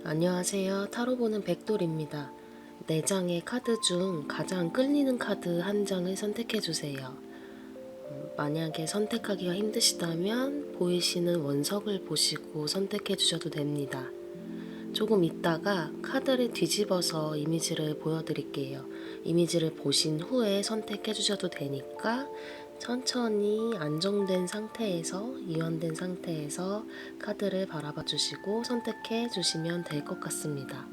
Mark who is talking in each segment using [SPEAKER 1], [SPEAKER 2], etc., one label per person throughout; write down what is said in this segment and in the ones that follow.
[SPEAKER 1] 안녕하세요. 타로 보는 백돌입니다. 4장의 카드 중 가장 끌리는 카드 한 장을 선택해 주세요. 만약에 선택하기가 힘드시다면 보이시는 원석을 보시고 선택해 주셔도 됩니다. 조금 있다가 카드를 뒤집어서 이미지를 보여드릴게요. 이미지를 보신 후에 선택해 주셔도 되니까 천천히 안정된 상태에서, 이완된 상태에서 카드를 바라봐 주시고 선택해 주시면 될 것 같습니다.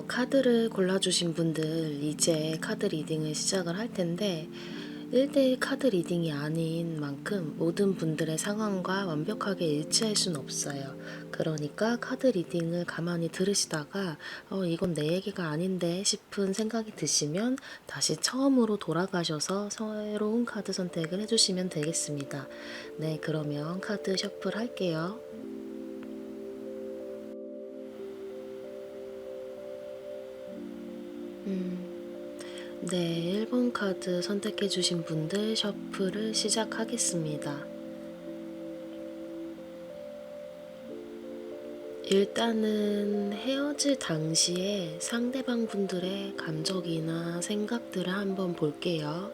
[SPEAKER 1] 카드를 골라주신 분들 이제 카드 리딩을 시작을 할 텐데 1대1 카드 리딩이 아닌 만큼 모든 분들의 상황과 완벽하게 일치할 수는 없어요. 그러니까 카드 리딩을 가만히 들으시다가 이건 내 얘기가 아닌데 싶은 생각이 드시면 다시 처음으로 돌아가셔서 새로운 카드 선택을 해주시면 되겠습니다. 네, 그러면 카드 셔플 할게요. 네, 1번 카드 선택해 주신 분들 셔플을 시작하겠습니다. 일단은 헤어질 당시에 상대방 분들의 감정이나 생각들을 한번 볼게요.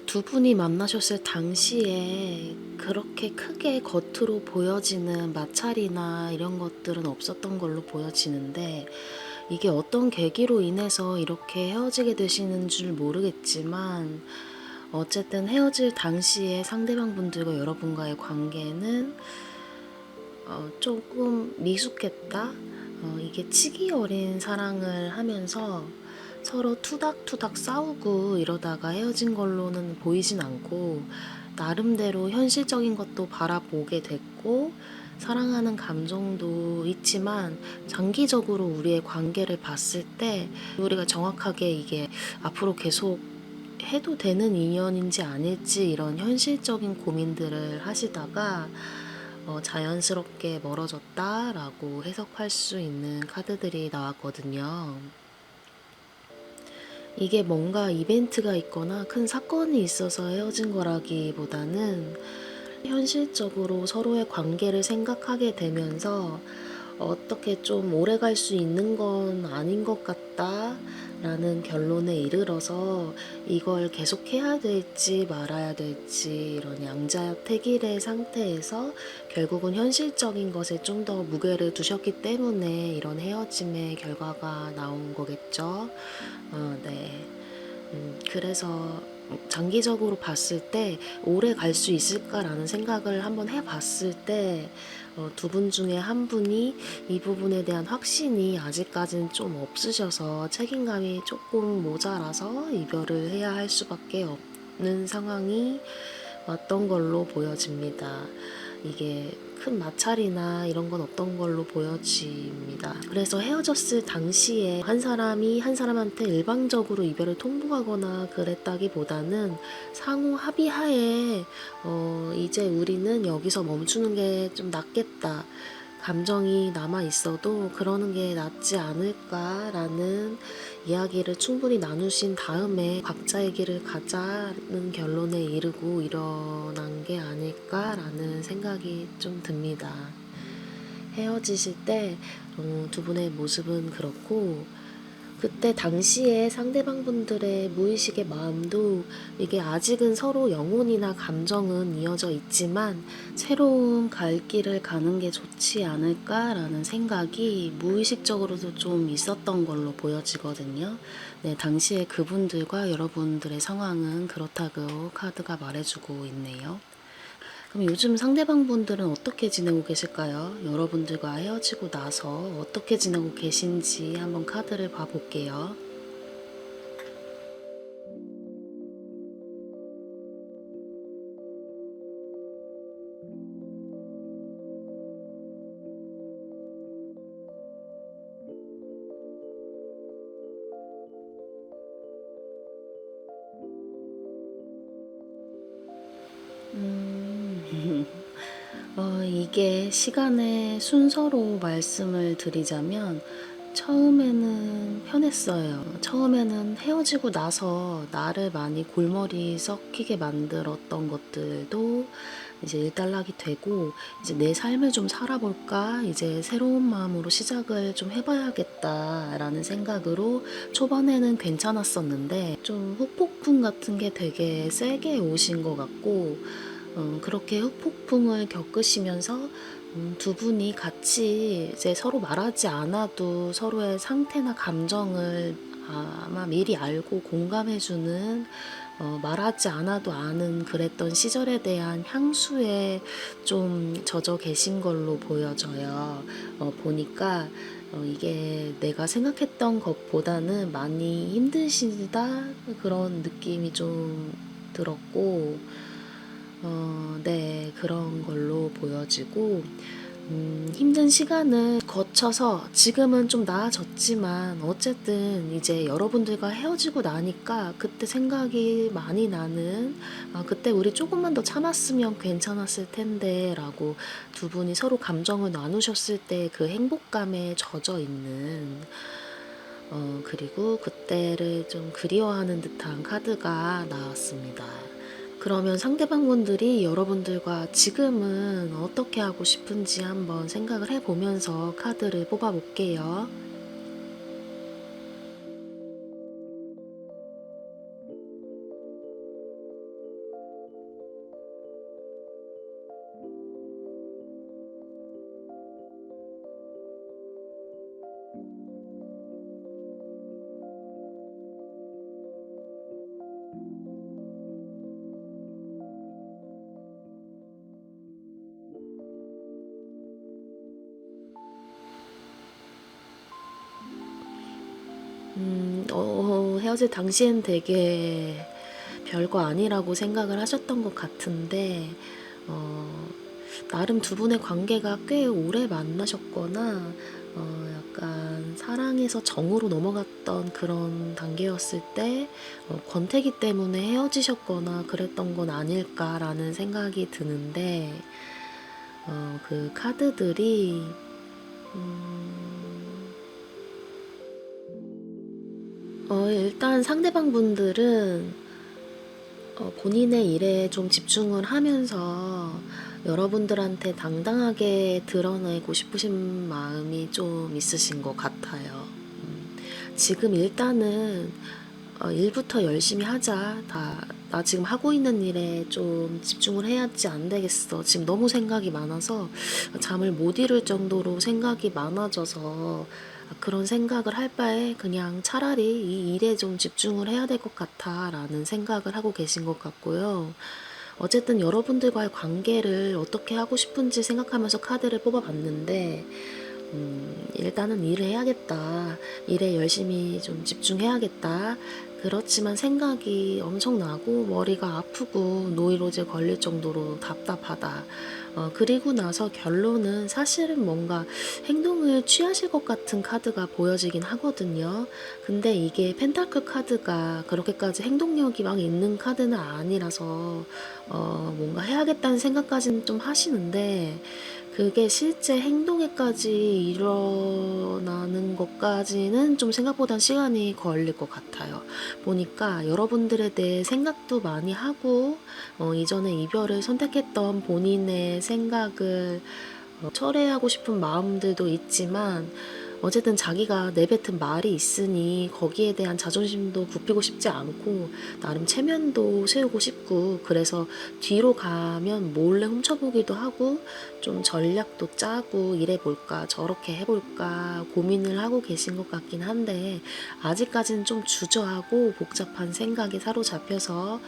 [SPEAKER 1] 두 분이 만나셨을 당시에 그렇게 크게 겉으로 보여지는 마찰이나 이런 것들은 없었던 걸로 보여지는데 이게 어떤 계기로 인해서 이렇게 헤어지게 되시는 줄 모르겠지만 어쨌든 헤어질 당시에 상대방 분들과 여러분과의 관계는 조금 미숙했다? 이게 치기 어린 사랑을 하면서 서로 투닥투닥 싸우고 이러다가 헤어진 걸로는 보이진 않고 나름대로 현실적인 것도 바라보게 됐고 사랑하는 감정도 있지만 장기적으로 우리의 관계를 봤을 때 우리가 정확하게 이게 앞으로 계속 해도 되는 인연인지 아닐지 이런 현실적인 고민들을 하시다가 자연스럽게 멀어졌다라고 해석할 수 있는 카드들이 나왔거든요. 이게 뭔가 이벤트가 있거나 큰 사건이 있어서 헤어진 거라기보다는 현실적으로 서로의 관계를 생각하게 되면서 어떻게 좀 오래 갈 수 있는 건 아닌 것 같다 라는 결론에 이르러서 이걸 계속 해야 될지 말아야 될지 이런 양자택일의 상태에서 결국은 현실적인 것에 좀 더 무게를 두셨기 때문에 이런 헤어짐의 결과가 나온 거겠죠. 네. 그래서 장기적으로 봤을 때 오래 갈 수 있을까라는 생각을 한번 해봤을 때 두 분 중에 한 분이 이 부분에 대한 확신이 아직까지는 좀 없으셔서 책임감이 조금 모자라서 이별을 해야 할 수밖에 없는 상황이 왔던 걸로 보여집니다. 이게 큰 마찰이나 이런 건 없던 걸로 보여집니다. 그래서 헤어졌을 당시에 한 사람이 한 사람한테 일방적으로 이별을 통보하거나 그랬다기보다는 상호 합의하에 이제 우리는 여기서 멈추는 게 좀 낫겠다. 감정이 남아 있어도 그러는 게 낫지 않을까라는 이야기를 충분히 나누신 다음에 각자의 길을 가자는 결론에 이르고 일어난 게 아닐까라는 생각이 좀 듭니다. 헤어지실 때 두 분의 모습은 그렇고 그때 당시에 상대방 분들의 무의식의 마음도 이게 아직은 서로 영혼이나 감정은 이어져 있지만 새로운 갈 길을 가는 게 좋지 않을까라는 생각이 무의식적으로도 좀 있었던 걸로 보여지거든요. 네, 당시에 그분들과 여러분들의 상황은 그렇다고 카드가 말해주고 있네요. 그럼 요즘 상대방 분들은 어떻게 지내고 계실까요? 여러분들과 헤어지고 나서 어떻게 지내고 계신지 한번 카드를 봐볼게요. 음, 이게 시간의 순서로 말씀을 드리자면 처음에는 편했어요. 처음에는 헤어지고 나서 나를 많이 골머리 썩히게 만들었던 것들도 이제 일단락이 되고, 이제 내 삶을 좀 살아볼까? 이제 새로운 마음으로 시작을 좀 해봐야겠다라는 생각으로 초반에는 괜찮았었는데, 좀 후폭풍 같은 게 되게 세게 오신 것 같고, 그렇게 후폭풍을 겪으시면서 두 분이 같이 이제 서로 말하지 않아도 서로의 상태나 감정을 아마 미리 알고 공감해주는, 말하지 않아도 아는 그랬던 시절에 대한 향수에 좀 젖어 계신 걸로 보여져요. 보니까 이게 내가 생각했던 것보다는 많이 힘드시다 그런 느낌이 좀 들었고, 네, 그런 걸로 보여지고, 힘든 시간을 거쳐서 지금은 좀 나아졌지만, 어쨌든 이제 여러분들과 헤어지고 나니까 그때 생각이 많이 나는, 아, 그때 우리 조금만 더 참았으면 괜찮았을 텐데, 라고 두 분이 서로 감정을 나누셨을 때 그 행복감에 젖어 있는, 그리고 그때를 좀 그리워하는 듯한 카드가 나왔습니다. 그러면 상대방분들이 여러분들과 지금은 어떻게 하고 싶은지 한번 생각을 해보면서 카드를 뽑아볼게요. 헤어질 당시엔 되게 별거 아니라고 생각을 하셨던 것 같은데, 어, 나름 두 분의 관계가 꽤 오래 만나셨거나, 약간 사랑에서 정으로 넘어갔던 그런 단계였을 때, 권태기 때문에 헤어지셨거나 그랬던 건 아닐까라는 생각이 드는데, 그 카드들이, 일단 상대방 분들은 본인의 일에 좀 집중을 하면서 여러분들한테 당당하게 드러내고 싶으신 마음이 좀 있으신 것 같아요. 지금 일단은 일부터 열심히 하자. 나 지금 하고 있는 일에 좀 집중을 해야지 안 되겠어. 지금 너무 생각이 많아서 잠을 못 이룰 정도로 생각이 많아져서 그런 생각을 할 바에 그냥 차라리 이 일에 좀 집중을 해야 될 것 같아 라는 생각을 하고 계신 것 같고요. 어쨌든 여러분들과의 관계를 어떻게 하고 싶은지 생각하면서 카드를 뽑아봤는데, 일단은 일을 해야겠다. 일에 열심히 좀 집중해야겠다. 그렇지만 생각이 엄청 나고 머리가 아프고 노이로제 걸릴 정도로 답답하다. 그리고 나서 결론은 사실은 뭔가 행동을 취하실 것 같은 카드가 보여지긴 하거든요. 근데 이게 펜타클 카드가 그렇게까지 행동력이 막 있는 카드는 아니라서 뭔가 해야겠다는 생각까지는 좀 하시는데, 그게 실제 행동에까지 일어나는 것까지는 좀 생각보단 시간이 걸릴 것 같아요. 보니까 여러분들에 대해 생각도 많이 하고, 이전에 이별을 선택했던 본인의 생각을 철회하고 싶은 마음들도 있지만, 어쨌든 자기가 내뱉은 말이 있으니 거기에 대한 자존심도 굽히고 싶지 않고 나름 체면도 세우고 싶고, 그래서 뒤로 가면 몰래 훔쳐보기도 하고 좀 전략도 짜고 이래볼까 저렇게 해볼까 고민을 하고 계신 것 같긴 한데, 아직까지는 좀 주저하고 복잡한 생각에 사로잡혀서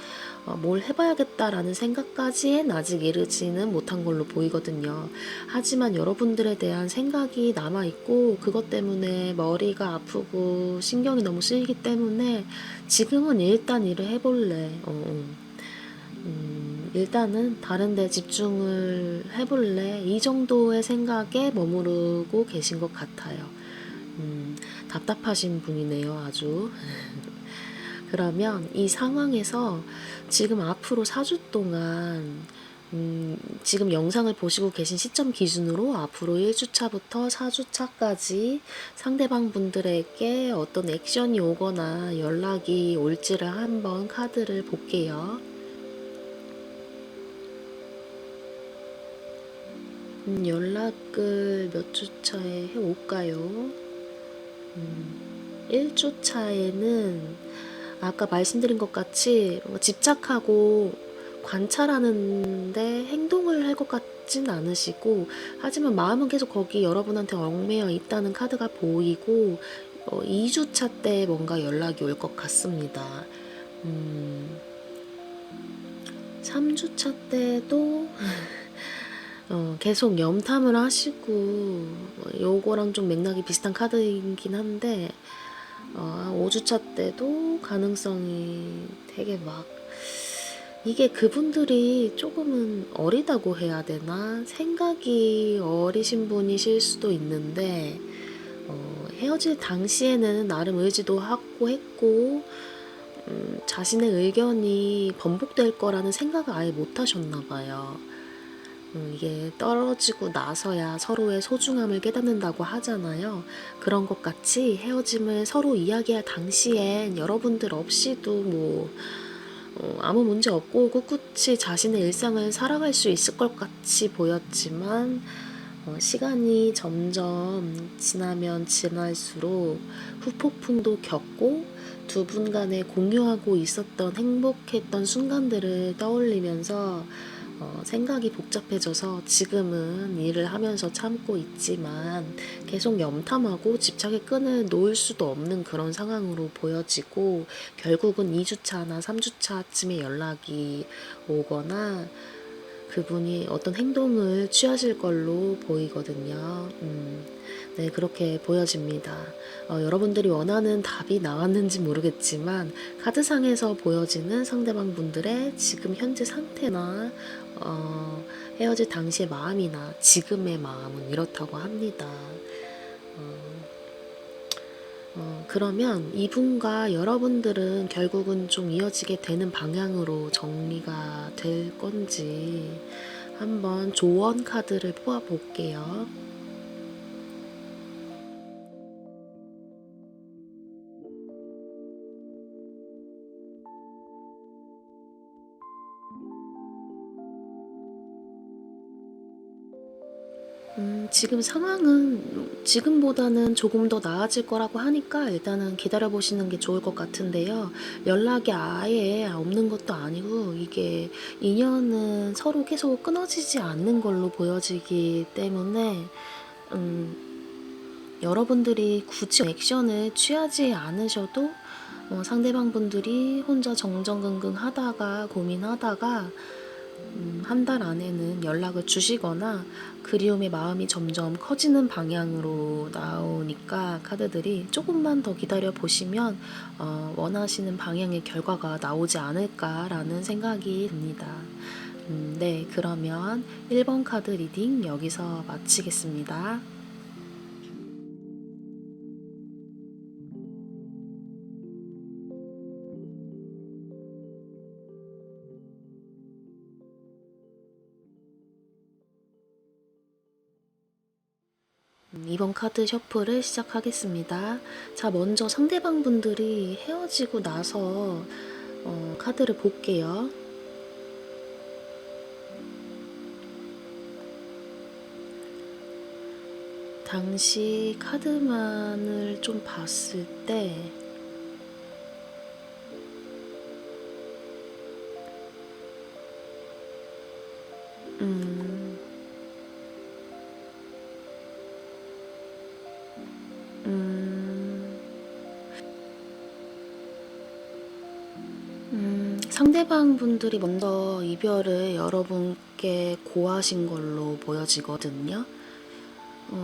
[SPEAKER 1] 뭘 해봐야겠다라는 생각까지는 아직 이르지는 못한 걸로 보이거든요. 하지만 여러분들에 대한 생각이 남아있고 그것 때문에 머리가 아프고 신경이 너무 쓰이기 때문에 지금은 일단 일을 해볼래. 일단은 다른 데 집중을 해볼래. 이 정도의 생각에 머무르고 계신 것 같아요. 답답하신 분이네요, 아주. 그러면 이 상황에서 지금 앞으로 4주 동안 지금 영상을 보시고 계신 시점 기준으로 앞으로 1주차부터 4주차까지 상대방 분들에게 어떤 액션이 오거나 연락이 올지를 한번 카드를 볼게요. 연락을 몇 주차에 해올까요? 1주차에는 아까 말씀드린 것 같이 집착하고 관찰하는데 행동을 할 것 같진 않으시고, 하지만 마음은 계속 거기 여러분한테 얽매여 있다는 카드가 보이고 2주차 때 뭔가 연락이 올 것 같습니다. 3주차 때도 계속 염탐을 하시고 요거랑 좀 맥락이 비슷한 카드이긴 한데 5주차 때도 가능성이 되게 이게 그분들이 조금은 어리다고 해야 되나? 생각이 어리신 분이실 수도 있는데 헤어질 당시에는 나름 의지도 하고 했고 자신의 의견이 번복될 거라는 생각을 아예 못 하셨나 봐요. 이게 떨어지고 나서야 서로의 소중함을 깨닫는다고 하잖아요. 그런 것 같이 헤어짐을 서로 이야기할 당시엔 여러분들 없이도 아무 문제 없고 꿋꿋이 자신의 일상을 살아갈 수 있을 것 같이 보였지만 시간이 점점 지나면 지날수록 후폭풍도 겪고 두 분 간에 공유하고 있었던 행복했던 순간들을 떠올리면서 생각이 복잡해져서 지금은 일을 하면서 참고 있지만 계속 염탐하고 집착의 끈을 놓을 수도 없는 그런 상황으로 보여지고, 결국은 2주차나 3주차쯤에 연락이 오거나 그분이 어떤 행동을 취하실 걸로 보이거든요. 네, 그렇게 보여집니다. 여러분들이 원하는 답이 나왔는지 모르겠지만 카드상에서 보여지는 상대방 분들의 지금 현재 상태나 헤어질 당시의 마음이나 지금의 마음은 이렇다고 합니다. 그러면 이분과 여러분들은 결국은 좀 이어지게 되는 방향으로 정리가 될 건지 한번 조언 카드를 뽑아 볼게요. 지금 상황은 지금보다는 조금 더 나아질 거라고 하니까 일단은 기다려 보시는 게 좋을 것 같은데요. 연락이 아예 없는 것도 아니고 이게 인연은 서로 계속 끊어지지 않는 걸로 보여지기 때문에 여러분들이 굳이 액션을 취하지 않으셔도 상대방 분들이 혼자 정정긍긍 하다가 고민하다가 한 달 안에는 연락을 주시거나 그리움의 마음이 점점 커지는 방향으로 나오니까 카드들이 조금만 더 기다려 보시면 원하시는 방향의 결과가 나오지 않을까라는 생각이 듭니다. 네, 그러면 1번 카드 리딩 여기서 마치겠습니다. 이번 카드 셔플을 시작하겠습니다. 자, 먼저 상대방 분들이 헤어지고 나서 카드를 볼게요. 당시 카드만을 좀 봤을 때 음, 상대방 분들이 먼저 이별을 여러분께 고하신 걸로 보여지거든요.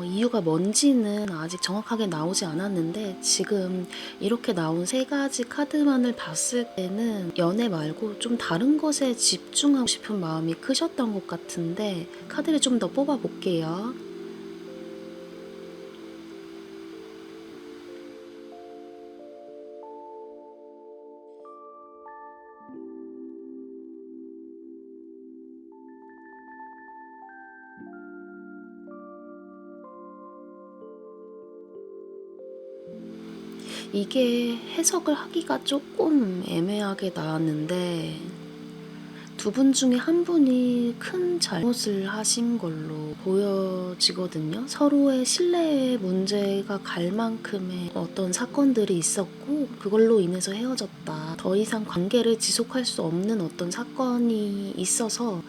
[SPEAKER 1] 이유가 뭔지는 아직 정확하게 나오지 않았는데 지금 이렇게 나온 세 가지 카드만을 봤을 때는 연애 말고 좀 다른 것에 집중하고 싶은 마음이 크셨던 것 같은데 카드를 좀 더 뽑아 볼게요. 이게 해석을 하기가 조금 애매하게 나왔는데 두 분 중에 한 분이 큰 잘못을 하신 걸로 보여지거든요. 서로의 신뢰에 문제가 갈 만큼의 어떤 사건들이 있었고 그걸로 인해서 헤어졌다. 더 이상 관계를 지속할 수 없는 어떤 사건이 있어서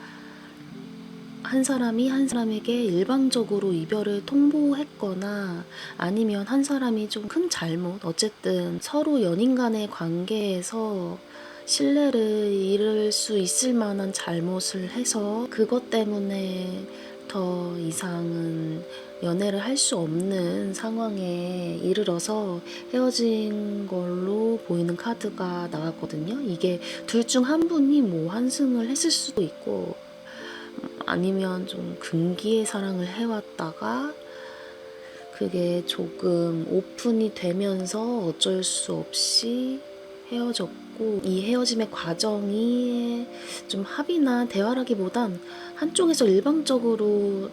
[SPEAKER 1] 한 사람이 한 사람에게 일방적으로 이별을 통보했거나 아니면 한 사람이 좀 큰 잘못, 어쨌든 서로 연인 간의 관계에서 신뢰를 잃을 수 있을 만한 잘못을 해서 그것 때문에 더 이상은 연애를 할 수 없는 상황에 이르러서 헤어진 걸로 보이는 카드가 나왔거든요. 이게 둘 중 한 분이 뭐 환승을 했을 수도 있고 아니면 좀 금기의 사랑을 해왔다가 그게 조금 오픈이 되면서 어쩔 수 없이 헤어졌고 이 헤어짐의 과정이 좀 합의나 대화라기보단 한쪽에서 일방적으로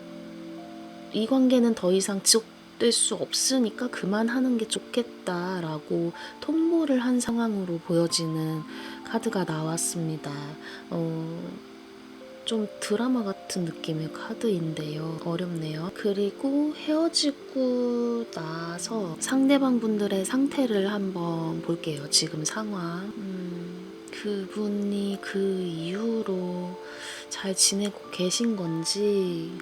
[SPEAKER 1] 이 관계는 더 이상 지속될 수 없으니까 그만하는 게 좋겠다라고 통보를 한 상황으로 보여지는 카드가 나왔습니다. 좀 드라마 같은 느낌의 카드인데요. 어렵네요. 그리고 헤어지고 나서 상대방 분들의 상태를 한번 볼게요. 지금 상황. 그분이 그 이후로 잘 지내고 계신 건지,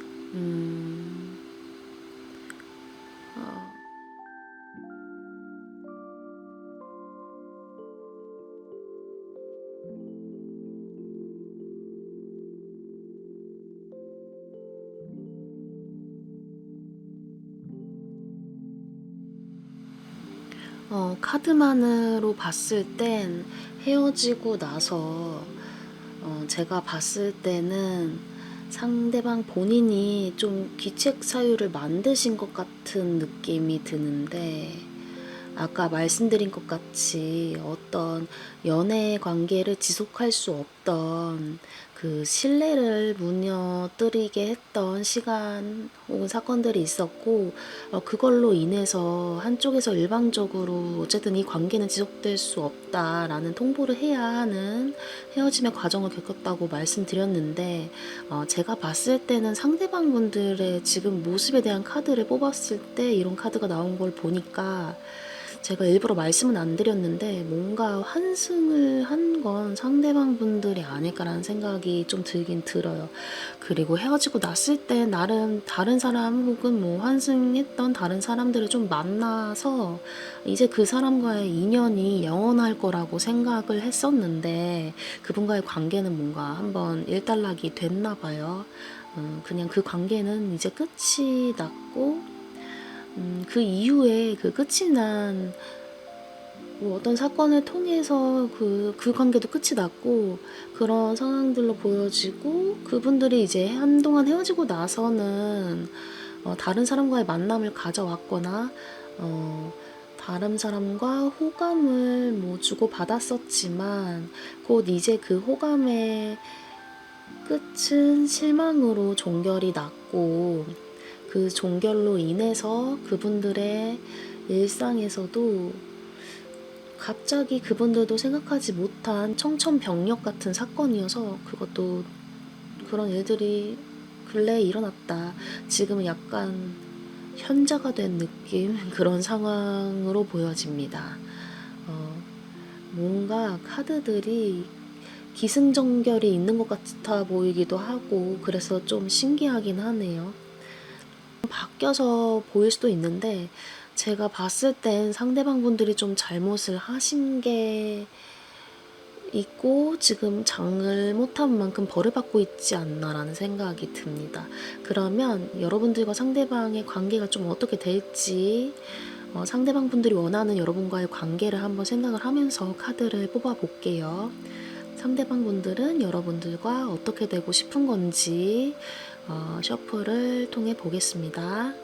[SPEAKER 1] 어, 카드만으로 봤을 땐 헤어지고 나서 제가 봤을 때는 상대방 본인이 좀 귀책 사유를 만드신 것 같은 느낌이 드는데 아까 말씀드린 것 같이 어떤 연애 관계를 지속할 수 없던 그 신뢰를 무너뜨리게 했던 시간 혹은 사건들이 있었고 그걸로 인해서 한쪽에서 일방적으로 어쨌든 이 관계는 지속될 수 없다라는 통보를 해야 하는 헤어짐의 과정을 겪었다고 말씀드렸는데 제가 봤을 때는 상대방 분들의 지금 모습에 대한 카드를 뽑았을 때 이런 카드가 나온 걸 보니까 제가 일부러 말씀은 안 드렸는데 뭔가 환승을 한 건 상대방 분들이 아닐까라는 생각이 좀 들긴 들어요. 그리고 헤어지고 났을 때 나름 다른 사람 혹은 뭐 환승했던 다른 사람들을 좀 만나서 이제 그 사람과의 인연이 영원할 거라고 생각을 했었는데 그분과의 관계는 뭔가 한번 일단락이 됐나 봐요. 그냥 그 관계는 이제 끝이 났고 그 이후에 그 끝이 난 뭐 어떤 사건을 통해서 그 관계도 끝이 났고 그런 상황들로 보여지고 그분들이 이제 한동안 헤어지고 나서는 다른 사람과의 만남을 가져왔거나 다른 사람과 호감을 뭐 주고받았었지만 곧 이제 그 호감의 끝은 실망으로 종결이 났고 그 종결로 인해서 그분들의 일상에서도 갑자기 그분들도 생각하지 못한 청천벽력 같은 사건이어서 그것도 그런 일들이 근래에 일어났다. 지금은 약간 현자가 된 느낌 그런 상황으로 보여집니다. 뭔가 카드들이 기승전결이 있는 것 같아 보이기도 하고 그래서 좀 신기하긴 하네요. 바뀌어서 보일 수도 있는데 제가 봤을 땐 상대방 분들이 좀 잘못을 하신 게 있고 지금 장을 못한 만큼 벌을 받고 있지 않나라는 생각이 듭니다. 그러면 여러분들과 상대방의 관계가 좀 어떻게 될지 상대방 분들이 원하는 여러분과의 관계를 한번 생각을 하면서 카드를 뽑아 볼게요. 상대방 분들은 여러분들과 어떻게 되고 싶은 건지 셔플을 통해 보겠습니다.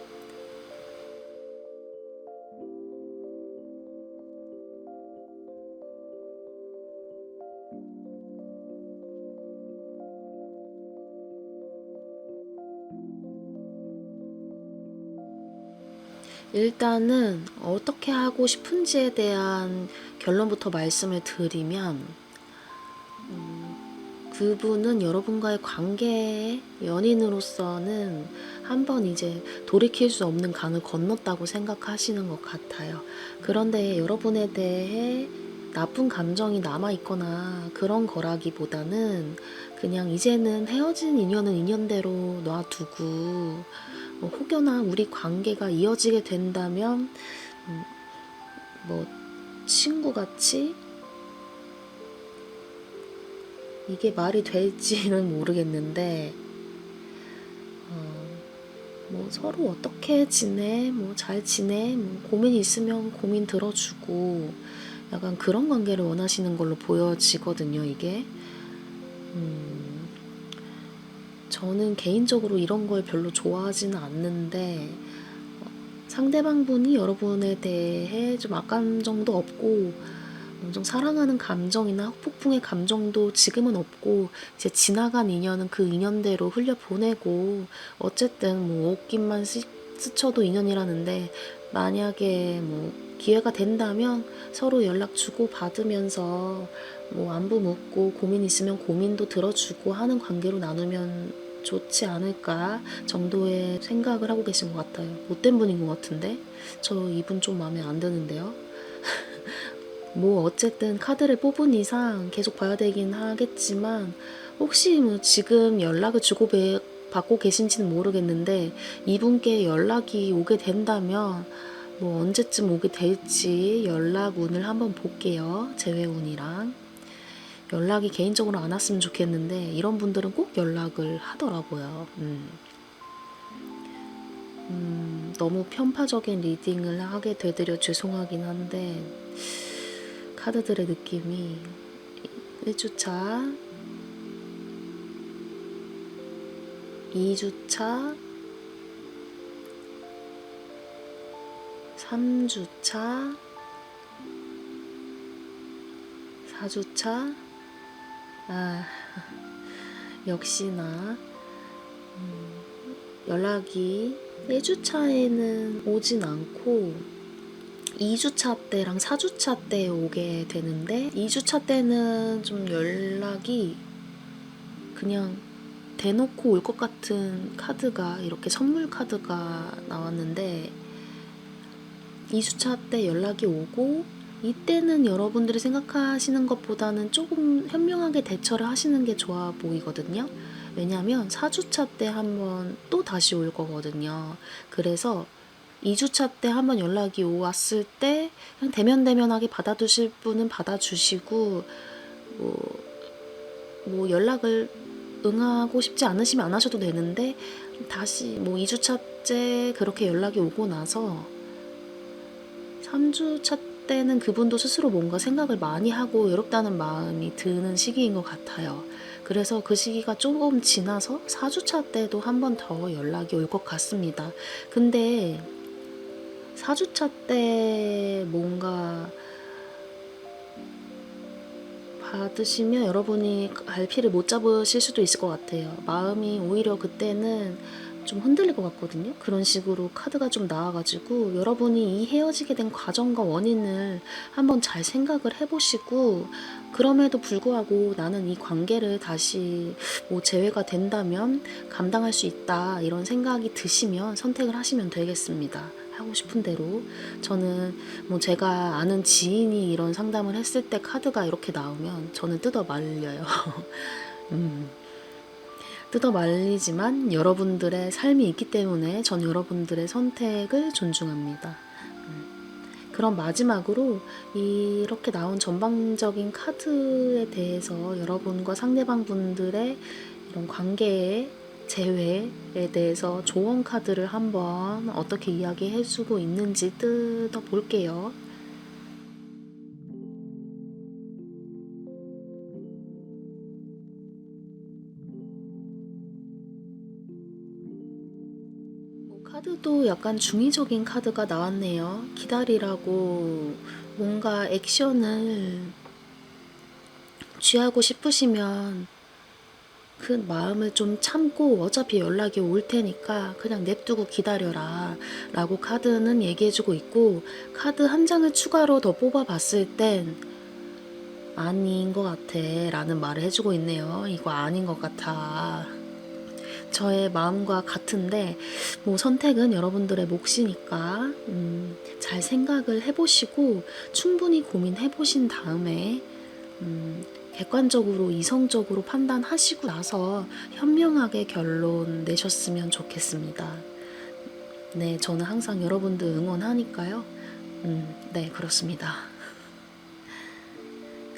[SPEAKER 1] 일단은 어떻게 하고 싶은지에 대한 결론부터 말씀을 드리면 그분은 여러분과의 관계의 연인으로서는 한번 이제 돌이킬 수 없는 강을 건넜다고 생각하시는 것 같아요. 그런데 여러분에 대해 나쁜 감정이 남아있거나 그런 거라기보다는 그냥 이제는 헤어진 인연은 인연대로 놔두고 혹여나 우리 관계가 이어지게 된다면 뭐 친구같이 이게 말이 될지는 모르겠는데 뭐 서로 어떻게 지내? 뭐 잘 지내? 뭐 고민 있으면 고민 들어주고 약간 그런 관계를 원하시는 걸로 보여지거든요, 이게. 저는 개인적으로 이런 걸 별로 좋아하지는 않는데 상대방 분이 여러분에 대해 좀 악감정도 없고 좀 사랑하는 감정이나 폭풍의 감정도 지금은 없고 이제 지나간 인연은 그 인연대로 흘려보내고 어쨌든 뭐 옷깃만 스쳐도 인연이라는데 만약에 뭐 기회가 된다면 서로 연락 주고 받으면서 뭐 안부 묻고 고민 있으면 고민도 들어주고 하는 관계로 나누면 좋지 않을까 정도의 생각을 하고 계신 것 같아요. 못된 분인 것 같은데 저 이분 좀 마음에 안 드는데요. 뭐 어쨌든 카드를 뽑은 이상 계속 봐야 되긴 하겠지만 혹시 뭐 지금 연락을 받고 계신지는 모르겠는데 이분께 연락이 오게 된다면 뭐 언제쯤 오게 될지 연락 운을 한번 볼게요. 재회운이랑. 연락이 개인적으로 안 왔으면 좋겠는데 이런 분들은 꼭 연락을 하더라고요. 너무 편파적인 리딩을 하게 되드려 죄송하긴 한데 카드들의 느낌이 1주차, 2주차, 3주차, 4주차, 역시나 연락이 1주차에는 오진 않고 2주차 때랑 4주차 때 오게 되는데 2주차 때는 좀 연락이 그냥 대놓고 올 것 같은 카드가 이렇게 선물 카드가 나왔는데 2주차 때 연락이 오고 이때는 여러분들이 생각하시는 것보다는 조금 현명하게 대처를 하시는 게 좋아 보이거든요. 왜냐하면 4주차 때 한번 또 다시 올 거거든요. 그래서 2주차 때 한번 연락이 왔을 때 그냥 대면대면하게 받아두실 분은 받아주시고 뭐 연락을 응하고 싶지 않으시면 안 하셔도 되는데 다시 뭐 2주차째 그렇게 연락이 오고 나서 3주차 때는 그분도 스스로 뭔가 생각을 많이 하고 외롭다는 마음이 드는 시기인 것 같아요. 그래서 그 시기가 조금 지나서 4주차 때도 한 번 더 연락이 올 것 같습니다. 근데 4주차 때 뭔가 받으시면 여러분이 갈피를 못 잡으실 수도 있을 것 같아요. 마음이 오히려 그때는 좀 흔들릴 것 같거든요. 그런 식으로 카드가 좀 나와가지고 여러분이 이 헤어지게 된 과정과 원인을 한번 잘 생각을 해보시고 그럼에도 불구하고 나는 이 관계를 다시 뭐 재회가 된다면 감당할 수 있다 이런 생각이 드시면 선택을 하시면 되겠습니다. 하고 싶은 대로. 저는 뭐 제가 아는 지인이 이런 상담을 했을 때 카드가 이렇게 나오면 저는 뜯어 말려요. 뜯어 말리지만 여러분들의 삶이 있기 때문에 전 여러분들의 선택을 존중합니다. 그럼 마지막으로 이렇게 나온 전반적인 카드에 대해서 여러분과 상대방 분들의 이런 관계의 재회에 대해서 조언 카드를 한번 어떻게 이야기해 주고 있는지 뜯어 볼게요. 카드도 약간 중의적인 카드가 나왔네요. 기다리라고 뭔가 액션을 취하고 싶으시면 그 마음을 좀 참고 어차피 연락이 올 테니까 그냥 냅두고 기다려라 라고 카드는 얘기해주고 있고, 카드 한 장을 추가로 더 뽑아봤을 땐 아닌 것 같아 라는 말을 해주고 있네요. 이거 아닌 것 같아. 저의 마음과 같은데 뭐 선택은 여러분들의 몫이니까 잘 생각을 해보시고 충분히 고민해보신 다음에 객관적으로 이성적으로 판단하시고 나서 현명하게 결론 내셨으면 좋겠습니다. 네, 저는 항상 여러분들 응원하니까요. 네, 그렇습니다.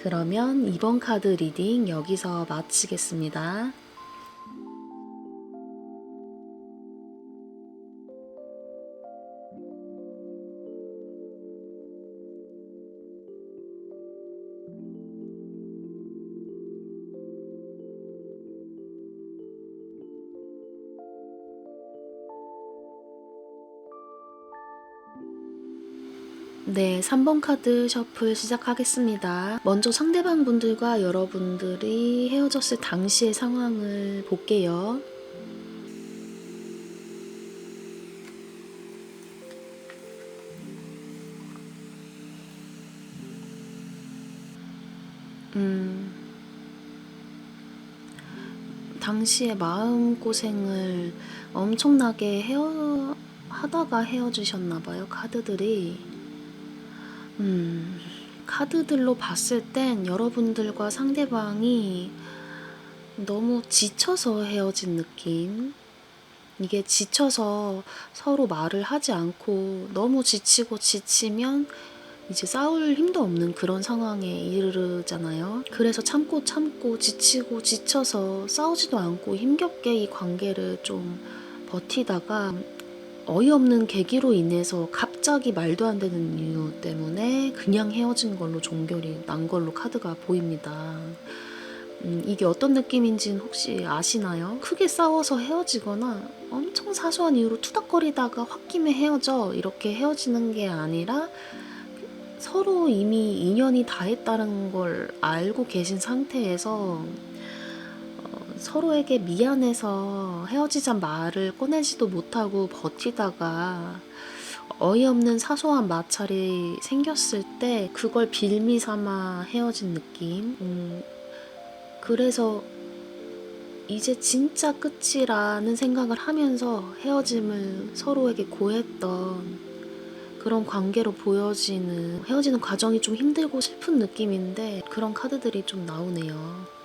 [SPEAKER 1] 그러면 이번 카드 리딩 여기서 마치겠습니다. 네, 3번 카드 셔플 시작하겠습니다. 먼저 상대방 분들과 여러분들이 헤어졌을 당시의 상황을 볼게요. 당시의 마음고생을 엄청나게 하다가 헤어지셨나봐요, 카드들이. 카드들로 봤을 땐 여러분들과 상대방이 너무 지쳐서 헤어진 느낌. 이게 지쳐서 서로 말을 하지 않고 너무 지치고 지치면 이제 싸울 힘도 없는 그런 상황에 이르잖아요. 그래서 참고 참고 지치고 지쳐서 싸우지도 않고 힘겹게 이 관계를 좀 버티다가 어이없는 계기로 인해서 갑자기 말도 안 되는 이유 때문에 그냥 헤어진 걸로 종결이 난 걸로 카드가 보입니다. 이게 어떤 느낌인지는 혹시 아시나요? 크게 싸워서 헤어지거나 엄청 사소한 이유로 투닥거리다가 홧김에 헤어져 이렇게 헤어지는 게 아니라 서로 이미 인연이 다했다는 걸 알고 계신 상태에서 서로에게 미안해서 헤어지자 말을 꺼내지도 못하고 버티다가 어이없는 사소한 마찰이 생겼을 때 그걸 빌미 삼아 헤어진 느낌. 그래서 이제 진짜 끝이라는 생각을 하면서 헤어짐을 서로에게 고했던 그런 관계로 보여지는, 헤어지는 과정이 좀 힘들고 슬픈 느낌인데 그런 카드들이 좀 나오네요.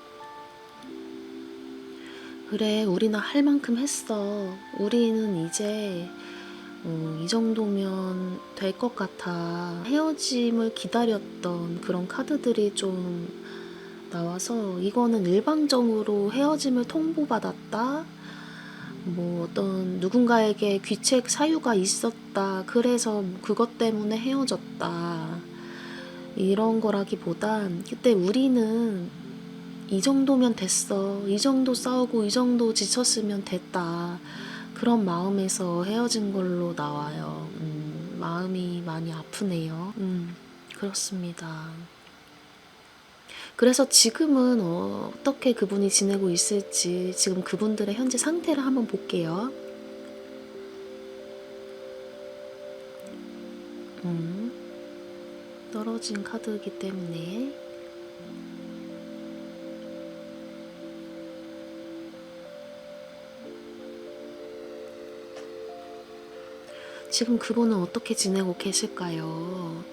[SPEAKER 1] 그래, 우리는 할 만큼 했어. 우리는 이제 이 정도면 될 것 같아. 헤어짐을 기다렸던 그런 카드들이 좀 나와서 이거는 일방적으로 헤어짐을 통보받았다. 뭐 어떤 누군가에게 귀책 사유가 있었다. 그래서 그것 때문에 헤어졌다. 이런 거라기보단 그때 우리는 이 정도면 됐어. 이 정도 싸우고 이 정도 지쳤으면 됐다. 그런 마음에서 헤어진 걸로 나와요. 마음이 많이 아프네요. 그렇습니다. 그래서 지금은 어떻게 그분이 지내고 있을지 지금 그분들의 현재 상태를 한번 볼게요. 떨어진 카드이기 때문에 지금 그분은 어떻게 지내고 계실까요?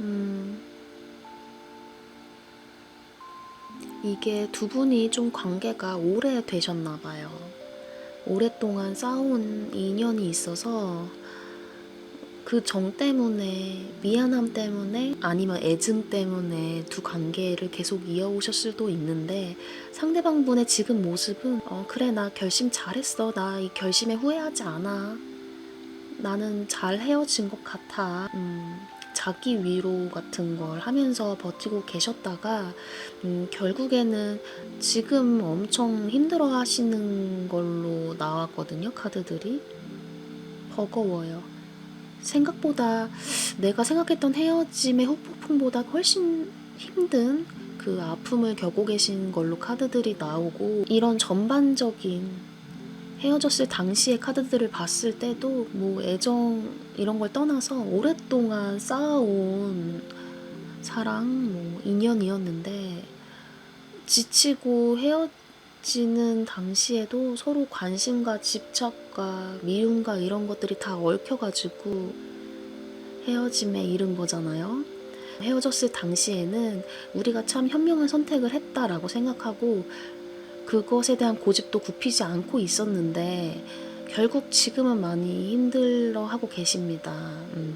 [SPEAKER 1] 음, 이게 두 분이 좀 관계가 오래되셨나 봐요. 오랫동안 쌓아온 인연이 있어서 그 정 때문에, 미안함 때문에, 아니면 애증 때문에 두 관계를 계속 이어오셨을 수도 있는데, 상대방 분의 지금 모습은 그래, 나 결심 잘했어. 나 이 결심에 후회하지 않아. 나는 잘 헤어진 것 같아. 자기 위로 같은 걸 하면서 버티고 계셨다가 결국에는 지금 엄청 힘들어 하시는 걸로 나왔거든요, 카드들이. 버거워요. 생각보다 내가 생각했던 헤어짐의 후폭풍보다 훨씬 힘든 그 아픔을 겪고 계신 걸로 카드들이 나오고, 이런 전반적인 헤어졌을 당시의 카드들을 봤을 때도 뭐 애정 이런 걸 떠나서 오랫동안 쌓아온 사랑, 뭐 인연이었는데 지치고 헤어지는 당시에도 서로 관심과 집착과 미움과 이런 것들이 다 얽혀가지고 헤어짐에 이른 거잖아요. 헤어졌을 당시에는 우리가 참 현명한 선택을 했다라고 생각하고 그것에 대한 고집도 굽히지 않고 있었는데, 결국 지금은 많이 힘들어하고 계십니다.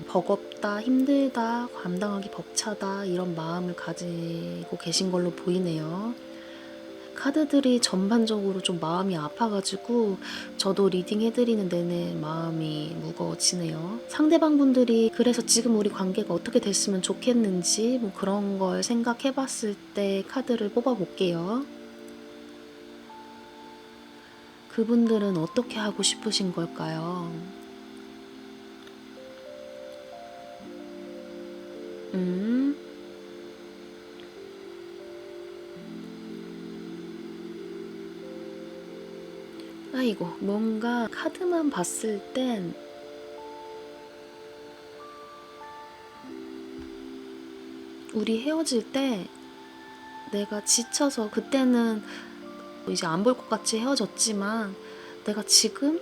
[SPEAKER 1] 버겁다, 힘들다, 감당하기 벅차다 이런 마음을 가지고 계신 걸로 보이네요. 카드들이 전반적으로 좀 마음이 아파가지고 저도 리딩 해드리는 내내 마음이 무거워지네요. 상대방 분들이 그래서 지금 우리 관계가 어떻게 됐으면 좋겠는지 뭐 그런 걸 생각해봤을 때 카드를 뽑아볼게요. 그분들은 어떻게 하고 싶으신 걸까요? 음, 아이고, 뭔가 카드만 봤을 땐 우리 헤어질 때 내가 지쳐서, 그때는 이제 안 볼 것 같이 헤어졌지만 내가 지금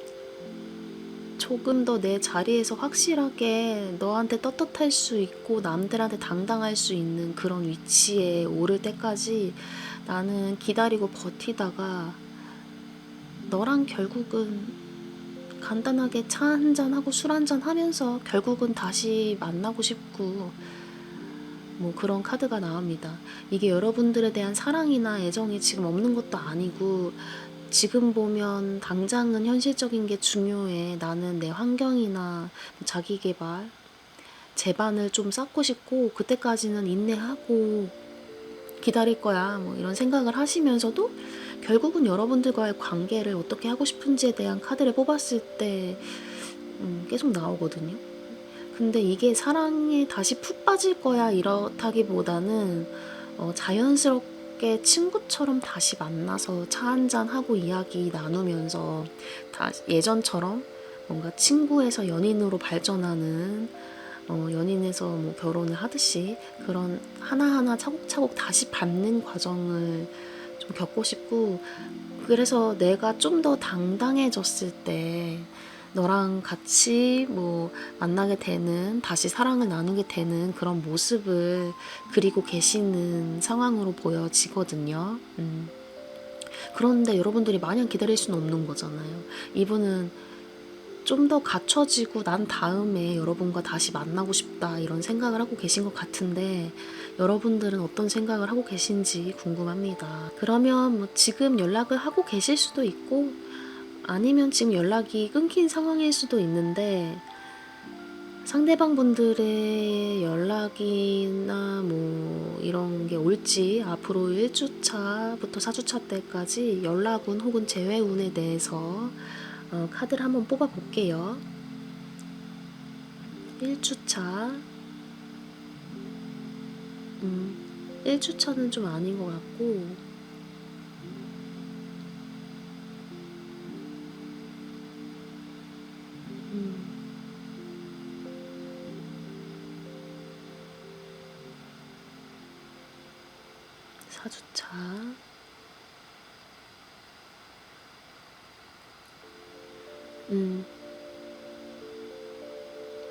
[SPEAKER 1] 조금 더 내 자리에서 확실하게 너한테 떳떳할 수 있고 남들한테 당당할 수 있는 그런 위치에 오를 때까지 나는 기다리고 버티다가 너랑 결국은 간단하게 차 한잔하고 술 한잔 하면서 결국은 다시 만나고 싶고, 뭐 그런 카드가 나옵니다. 이게 여러분들에 대한 사랑이나 애정이 지금 없는 것도 아니고, 지금 보면 당장은 현실적인 게 중요해. 나는 내 환경이나 자기 개발, 제반을 좀 쌓고 싶고, 그때까지는 인내하고 기다릴 거야. 뭐 이런 생각을 하시면서도 결국은 여러분들과의 관계를 어떻게 하고 싶은지에 대한 카드를 뽑았을 때 계속 나오거든요. 근데 이게 사랑에 다시 푹 빠질 거야 이렇다기보다는 자연스럽게 친구처럼 다시 만나서 차 한잔 하고 이야기 나누면서 다 예전처럼 뭔가 친구에서 연인으로 발전하는, 연인에서 뭐 결혼을 하듯이 그런 하나하나 차곡차곡 다시 밟는 과정을 좀 겪고 싶고, 그래서 내가 좀 더 당당해졌을 때 너랑 같이 뭐 만나게 되는, 다시 사랑을 나누게 되는 그런 모습을 그리고 계시는 상황으로 보여지거든요. 그런데 여러분들이 마냥 기다릴 수는 없는 거잖아요. 이분은 좀 더 갖춰지고 난 다음에 여러분과 다시 만나고 싶다 이런 생각을 하고 계신 것 같은데, 여러분들은 어떤 생각을 하고 계신지 궁금합니다. 그러면 뭐 지금 연락을 하고 계실 수도 있고 아니면 지금 연락이 끊긴 상황일 수도 있는데, 상대방 분들의 연락이나 뭐 이런 게 올지 앞으로 1주차부터 4주차 때까지 연락운 혹은 재회운에 대해서 카드를 한번 뽑아 볼게요. 1주차, 1주차는 좀 아닌 것 같고, 4주차,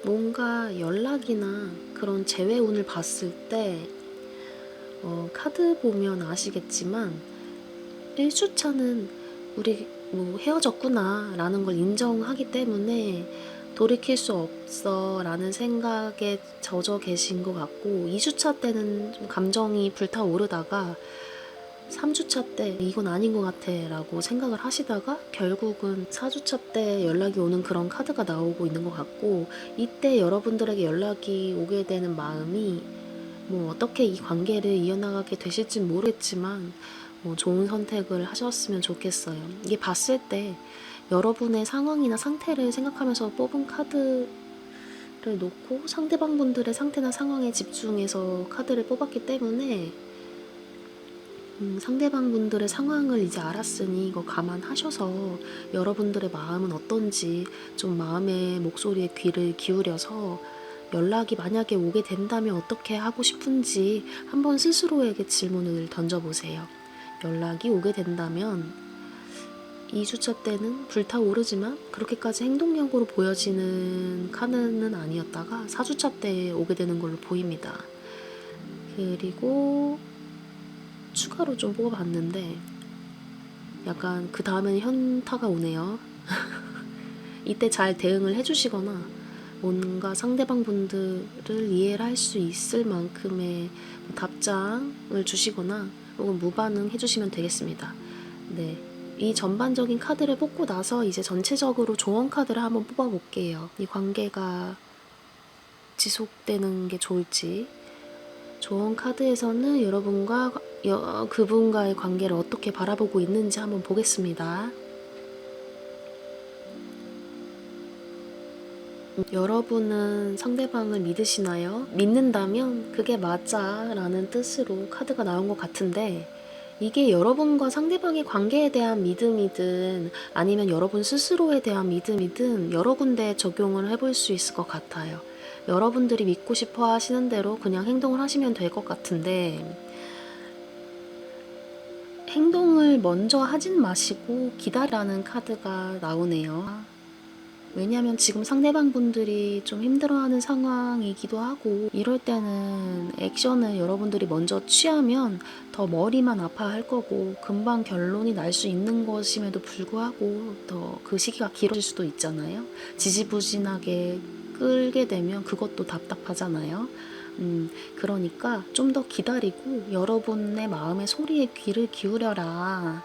[SPEAKER 1] 뭔가 연락이나 그런 재회운을 봤을 때 카드 보면 아시겠지만 1주차는 우리 뭐 헤어졌구나 라는 걸 인정하기 때문에 돌이킬 수 없어 라는 생각에 젖어 계신 것 같고, 2주차 때는 좀 감정이 불타오르다가 3주차 때 이건 아닌 것 같아 라고 생각을 하시다가 결국은 4주차 때 연락이 오는 그런 카드가 나오고 있는 것 같고, 이때 여러분들에게 연락이 오게 되는 마음이 뭐 어떻게 이 관계를 이어나가게 되실진 모르겠지만 좋은 선택을 하셨으면 좋겠어요. 이게 봤을 때 여러분의 상황이나 상태를 생각하면서 뽑은 카드를 놓고 상대방 분들의 상태나 상황에 집중해서 카드를 뽑았기 때문에 상대방 분들의 상황을 이제 알았으니 이거 감안하셔서 여러분들의 마음은 어떤지 좀 마음의 목소리에 귀를 기울여서 연락이 만약에 오게 된다면 어떻게 하고 싶은지 한번 스스로에게 질문을 던져보세요. 연락이 오게 된다면 2주차 때는 불타오르지만 그렇게까지 행동력으로 보여지는 카드는 아니었다가 4주차 때 오게 되는 걸로 보입니다. 그리고 추가로 좀 뽑아봤는데 약간 그 다음에는 현타가 오네요. 이때 잘 대응을 해주시거나 뭔가 상대방 분들을 이해를 할 수 있을 만큼의 답장을 주시거나 혹은 무반응 해주시면 되겠습니다. 네, 이 전반적인 카드를 뽑고 나서 이제 전체적으로 조언 카드를 한번 뽑아볼게요. 이 관계가 지속되는 게 좋을지. 조언 카드에서는 여러분과 그분과의 관계를 어떻게 바라보고 있는지 한번 보겠습니다. 여러분은 상대방을 믿으시나요? 믿는다면 그게 맞아 라는 뜻으로 카드가 나온 것 같은데, 이게 여러분과 상대방의 관계에 대한 믿음이든 아니면 여러분 스스로에 대한 믿음이든 여러 군데 적용을 해볼 수 있을 것 같아요. 여러분들이 믿고 싶어 하시는 대로 그냥 행동을 하시면 될 것 같은데, 행동을 먼저 하진 마시고 기다라는 카드가 나오네요. 왜냐하면 지금 상대방 분들이 좀 힘들어하는 상황이기도 하고, 이럴 때는 액션을 여러분들이 먼저 취하면 더 머리만 아파할 거고 금방 결론이 날 수 있는 것임에도 불구하고 더 그 시기가 길어질 수도 있잖아요. 지지부진하게 끌게 되면 그것도 답답하잖아요. 그러니까 좀 더 기다리고 여러분의 마음의 소리에 귀를 기울여라.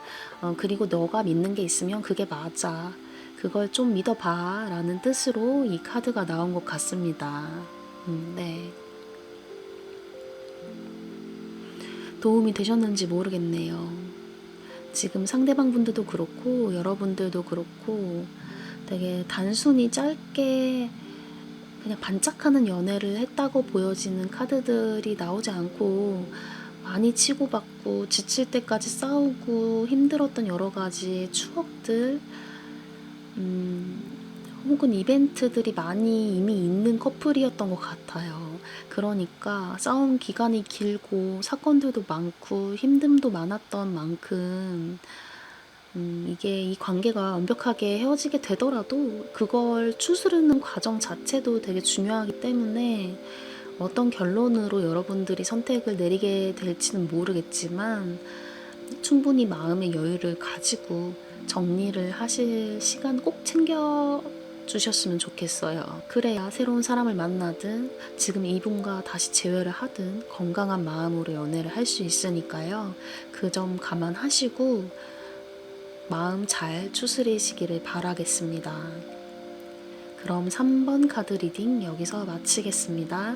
[SPEAKER 1] 그리고 너가 믿는 게 있으면 그게 맞아. 그걸 좀 믿어봐 라는 뜻으로 이 카드가 나온 것 같습니다. 네. 도움이 되셨는지 모르겠네요. 지금 상대방 분들도 그렇고 여러분들도 그렇고 되게 단순히 짧게 그냥 반짝하는 연애를 했다고 보여지는 카드들이 나오지 않고 많이 치고받고 지칠 때까지 싸우고 힘들었던 여러 가지 추억들, 혹은 이벤트들이 많이 이미 있는 커플이었던 것 같아요. 그러니까 싸움 기간이 길고 사건들도 많고 힘듦도 많았던 만큼 이게 이 관계가 완벽하게 헤어지게 되더라도 그걸 추스르는 과정 자체도 되게 중요하기 때문에 어떤 결론으로 여러분들이 선택을 내리게 될지는 모르겠지만 충분히 마음의 여유를 가지고 정리를 하실 시간 꼭 챙겨 주셨으면 좋겠어요. 그래야 새로운 사람을 만나든 지금 이분과 다시 재회를 하든 건강한 마음으로 연애를 할 수 있으니까요. 그 점 감안하시고 마음 잘 추스리시기를 바라겠습니다. 그럼 3번 카드 리딩 여기서 마치겠습니다.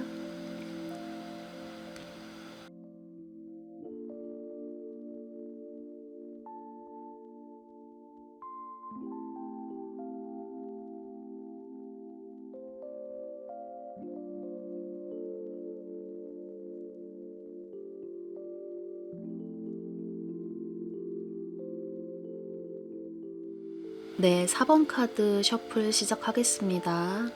[SPEAKER 1] 네, 4번 카드 셔플 시작하겠습니다.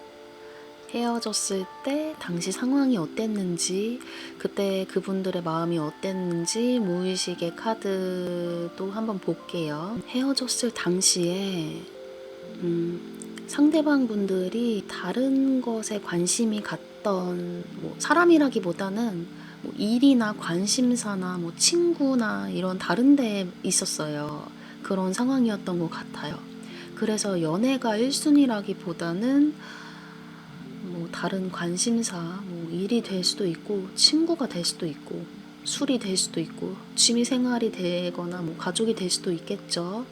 [SPEAKER 1] 헤어졌을 때 당시 상황이 어땠는지, 그때 그분들의 마음이 어땠는지 무의식의 카드도 한번 볼게요. 헤어졌을 당시에 상대방 분들이 다른 것에 관심이 갔던 뭐 사람이라기보다는 뭐 일이나 관심사나 뭐 친구나 이런 다른 데에 있었어요. 그런 상황이었던 것 같아요. 그래서 연애가 1순위라기보다는 뭐 다른 관심사, 뭐 일이 될 수도 있고 친구가 될 수도 있고 술이 될 수도 있고 취미 생활이 되거나 뭐 가족이 될 수도 있겠죠.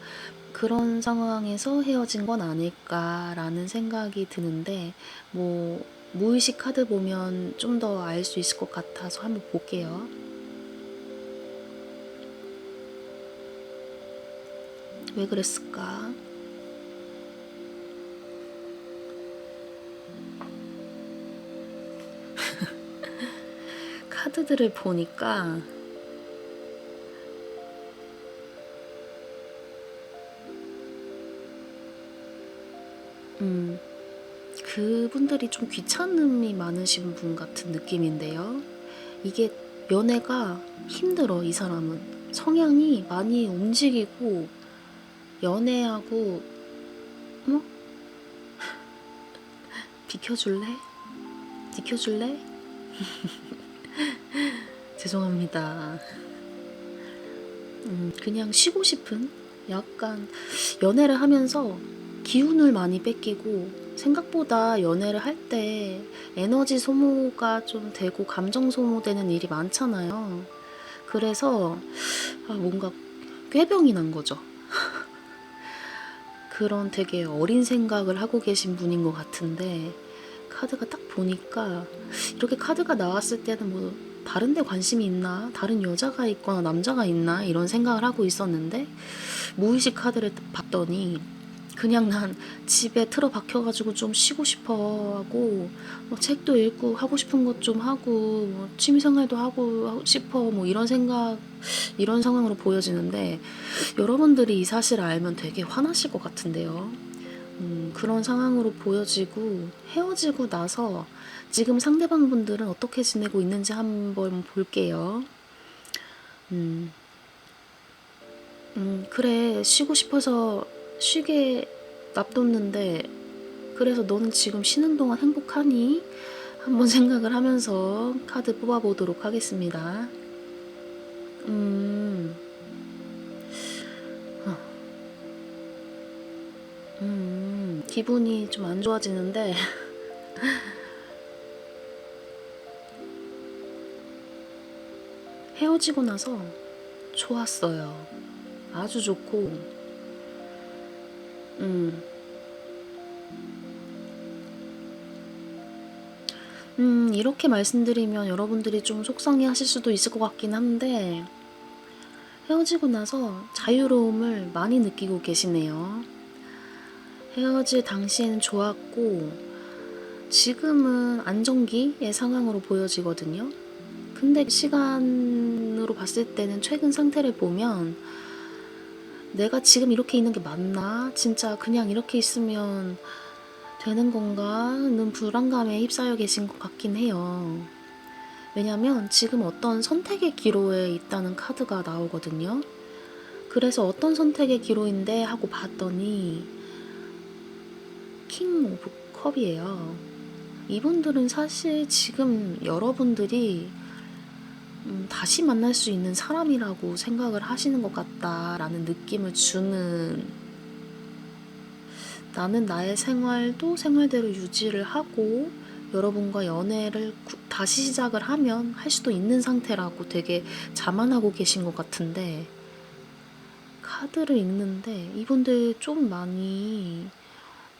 [SPEAKER 1] 그런 상황에서 헤어진 건 아닐까라는 생각이 드는데 뭐 무의식 카드 보면 좀 더 알 수 있을 것 같아서 한번 볼게요. 왜 그랬을까? 카드들을 보니까 그분들이 좀 귀찮음이 많으신 분 같은 느낌인데요. 이게 연애가 힘들어, 이 사람은. 성향이 많이 움직이고 연애하고 뭐? 비켜줄래? 지켜줄래? 죄송합니다. 그냥 쉬고 싶은? 약간 연애를 하면서 기운을 많이 뺏기고 생각보다 연애를 할 때 에너지 소모가 좀 되고 감정 소모되는 일이 많잖아요. 그래서 뭔가 꾀병이 난 거죠. 그런 되게 어린 생각을 하고 계신 분인 것 같은데 카드가 딱 보니까 이렇게 카드가 나왔을 때는 뭐 다른 데 관심이 있나? 다른 여자가 있거나 남자가 있나? 이런 생각을 하고 있었는데 무의식 카드를 봤더니 그냥 난 집에 틀어박혀가지고 좀 쉬고 싶어 하고 뭐 책도 읽고 하고 싶은 것 좀 하고 뭐 취미생활도 하고 싶어 뭐 이런 생각 이런 상황으로 보여지는데 여러분들이 이 사실을 알면 되게 화나실 것 같은데요. 그런 상황으로 보여지고 헤어지고 나서 지금 상대방 분들은 어떻게 지내고 있는지 한번 볼게요. 음, 그래 쉬고 싶어서 쉬게 놔뒀는데 그래서 너는 지금 쉬는 동안 행복하니? 한번 생각을 하면서 카드 뽑아보도록 하겠습니다. 음, 어, 기분이 좀 안 좋아지는데 헤어지고 나서 좋았어요. 아주 좋고, 음, 이렇게 말씀드리면 여러분들이 좀 속상해 하실 수도 있을 것 같긴 한데, 헤어지고 나서 자유로움을 많이 느끼고 계시네요. 헤어질 당시에는 좋았고, 지금은 안정기의 상황으로 보여지거든요. 근데 시간으로 봤을 때는 최근 상태를 보면 내가 지금 이렇게 있는 게 맞나? 진짜 그냥 이렇게 있으면 되는 건가?는 불안감에 휩싸여 계신 것 같긴 해요. 왜냐면 지금 어떤 선택의 기로에 있다는 카드가 나오거든요. 그래서 어떤 선택의 기로인데 하고 봤더니 킹 오브 컵이에요. 이분들은 사실 지금 여러분들이 다시 만날 수 있는 사람이라고 생각을 하시는 것 같다라는 느낌을 주는 나는 나의 생활도 생활대로 유지를 하고 여러분과 연애를 다시 시작을 하면 할 수도 있는 상태라고 되게 자만하고 계신 것 같은데 카드를 읽는데 이분들 좀 많이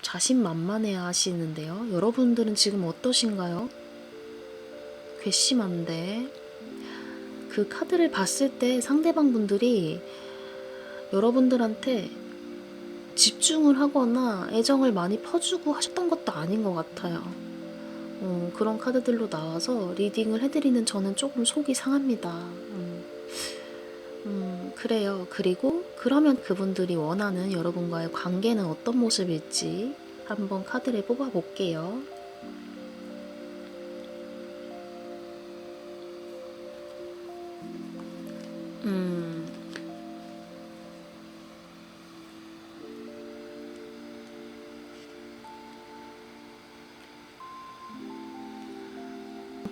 [SPEAKER 1] 자신만만해 하시는데요. 여러분들은 지금 어떠신가요? 괘씸한데 그 카드를 봤을 때 상대방 분들이 여러분들한테 집중을 하거나 애정을 많이 퍼주고 하셨던 것도 아닌 것 같아요. 그런 카드들로 나와서 리딩을 해드리는 저는 조금 속이 상합니다. 그래요. 그리고 그러면 그분들이 원하는 여러분과의 관계는 어떤 모습일지 한번 카드를 뽑아볼게요.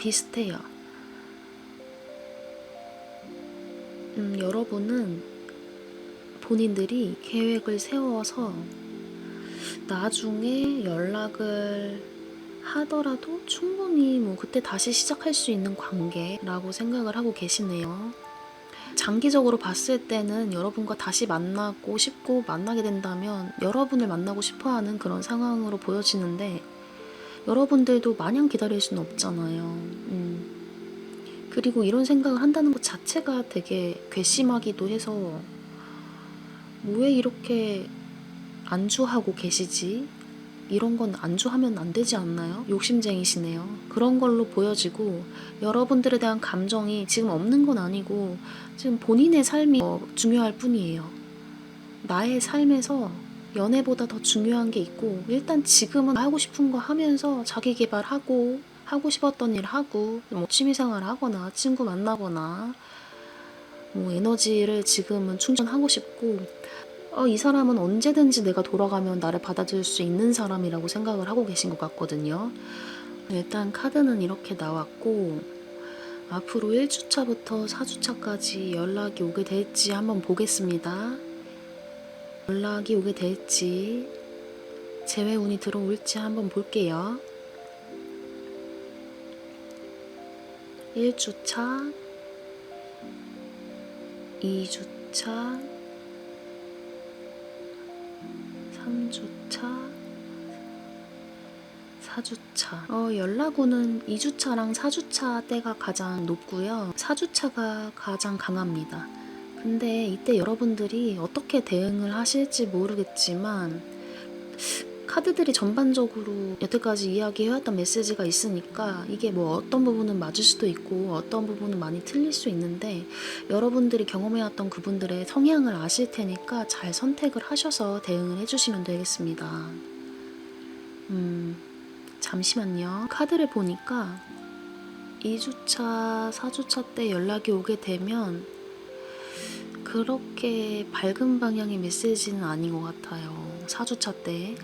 [SPEAKER 1] 비슷해요. 여러분은 본인들이 계획을 세워서 나중에 연락을 하더라도 충분히 뭐 그때 다시 시작할 수 있는 관계라고 생각을 하고 계시네요. 장기적으로 봤을 때는 여러분과 다시 만나고 싶고 만나게 된다면 여러분을 만나고 싶어하는 그런 상황으로 보여지는데, 여러분들도 마냥 기다릴 수는 없잖아요. 그리고 이런 생각을 한다는 것 자체가 되게 괘씸하기도 해서 왜 이렇게 안주하고 계시지? 이런 건 안주하면 안 되지 않나요? 욕심쟁이시네요. 그런 걸로 보여지고, 여러분들에 대한 감정이 지금 없는 건 아니고 지금 본인의 삶이 중요할 뿐이에요. 나의 삶에서 연애보다 더 중요한 게 있고, 일단 지금은 하고 싶은 거 하면서 자기 개발하고 하고 싶었던 일 하고 뭐 취미생활 하거나 친구 만나거나 뭐 에너지를 지금은 충전하고 싶고, 이 사람은 언제든지 내가 돌아가면 나를 받아줄 수 있는 사람이라고 생각을 하고 계신 것 같거든요. 일단 카드는 이렇게 나왔고, 앞으로 1주차부터 4주차까지 연락이 오게 될지 한번 보겠습니다. 연락이 오게 될지, 재회운이 들어올지 한번 볼게요. 1주차, 2주차, 3주차, 4주차. 연락운은 2주차랑 4주차 때가 가장 높고요. 4주차가 가장 강합니다. 근데 이때 여러분들이 어떻게 대응을 하실지 모르겠지만, 카드들이 전반적으로 여태까지 이야기해왔던 메시지가 있으니까 이게 뭐 어떤 부분은 맞을 수도 있고 어떤 부분은 많이 틀릴 수 있는데, 여러분들이 경험해왔던 그분들의 성향을 아실 테니까 잘 선택을 하셔서 대응을 해주시면 되겠습니다. 잠시만요. 카드를 보니까 2주차, 4주차 때 연락이 오게 되면 그렇게 밝은 방향의 메시지는 아닌 것 같아요. 4주차 때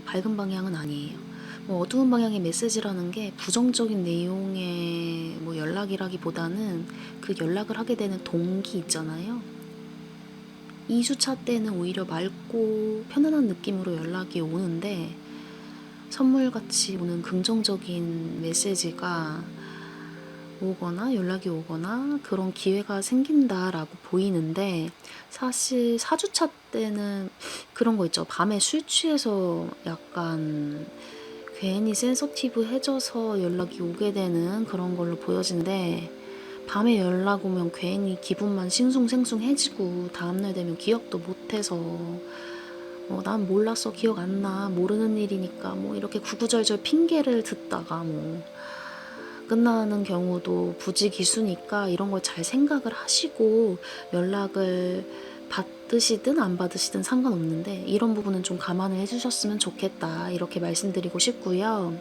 [SPEAKER 1] 밝은 방향은 아니에요. 뭐 어두운 방향의 메시지라는 게 부정적인 내용의 뭐 연락이라기보다는 그 연락을 하게 되는 동기 있잖아요. 2주차 때는 오히려 맑고 편안한 느낌으로 연락이 오는데, 선물같이 오는 긍정적인 메시지가 오거나 연락이 오거나 그런 기회가 생긴다라고 보이는데, 사실 4주차 때는 그런 거 있죠. 밤에 술 취해서 약간 괜히 센서티브해져서 연락이 오게 되는 그런 걸로 보여지는데, 밤에 연락 오면 괜히 기분만 싱숭생숭해지고 다음날 되면 기억도 못해서 난 몰랐어, 기억 안 나, 모르는 일이니까 뭐 이렇게 구구절절 핑계를 듣다가 뭐 끝나는 경우도 부지기수니까, 이런 걸 잘 생각을 하시고 연락을 받으시든 안 받으시든 상관없는데 이런 부분은 좀 감안을 해주셨으면 좋겠다, 이렇게 말씀드리고 싶고요.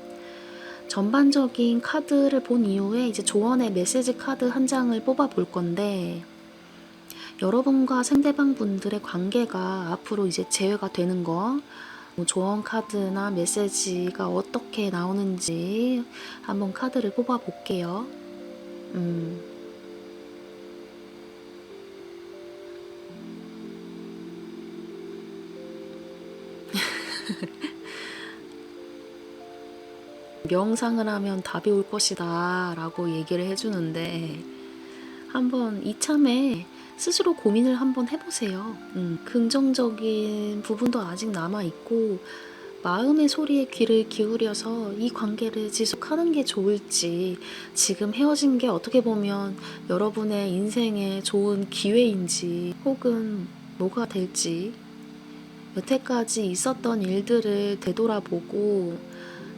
[SPEAKER 1] 전반적인 카드를 본 이후에 이제 조언의 메시지 카드 한 장을 뽑아 볼 건데, 여러분과 상대방 분들의 관계가 앞으로 이제 재회가 되는 거, 조언 카드나 메시지가 어떻게 나오는지 한번 카드를 뽑아 볼게요. 명상을 하면 답이 올 것이다 라고 얘기를 해주는데, 한번 이참에 스스로 고민을 한번 해보세요. 긍정적인 부분도 아직 남아있고 마음의 소리에 귀를 기울여서 이 관계를 지속하는 게 좋을지, 지금 헤어진 게 어떻게 보면 여러분의 인생에 좋은 기회인지 혹은 뭐가 될지, 여태까지 있었던 일들을 되돌아보고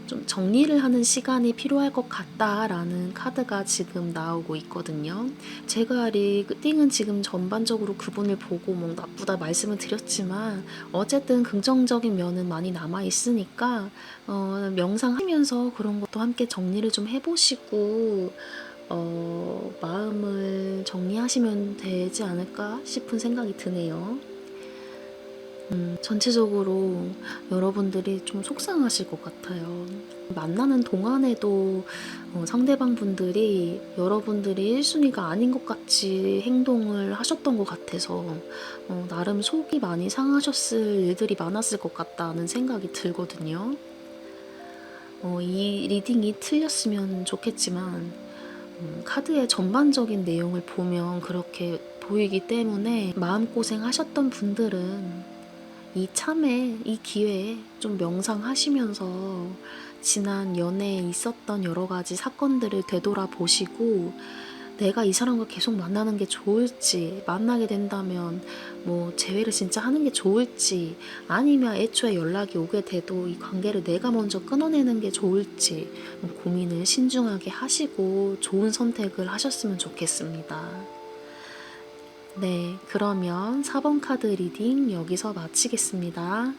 [SPEAKER 1] 좀 정리를 하는 시간이 필요할 것 같다라는 카드가 지금 나오고 있거든요. 제가 리딩은 지금 전반적으로 그분을 보고 뭐 나쁘다 말씀을 드렸지만, 어쨌든 긍정적인 면은 많이 남아 있으니까 명상하면서 그런 것도 함께 정리를 좀 해보시고 마음을 정리하시면 되지 않을까 싶은 생각이 드네요. 전체적으로 여러분들이 좀 속상하실 것 같아요. 만나는 동안에도 상대방 분들이 여러분들이 1순위 순위가 아닌 것 같이 행동을 하셨던 것 같아서 나름 속이 많이 상하셨을 일들이 많았을 것 같다는 생각이 들거든요. 이 리딩이 틀렸으면 좋겠지만 카드의 전반적인 내용을 보면 그렇게 보이기 때문에 마음고생 하셨던 분들은 이 참에, 이 기회에 좀 명상하시면서 지난 연애에 있었던 여러 가지 사건들을 되돌아보시고 내가 이 사람과 계속 만나는 게 좋을지, 만나게 된다면 뭐 재회를 진짜 하는 게 좋을지, 아니면 애초에 연락이 오게 돼도 이 관계를 내가 먼저 끊어내는 게 좋을지 고민을 신중하게 하시고 좋은 선택을 하셨으면 좋겠습니다. 네, 그러면 4번 카드 리딩 여기서 마치겠습니다.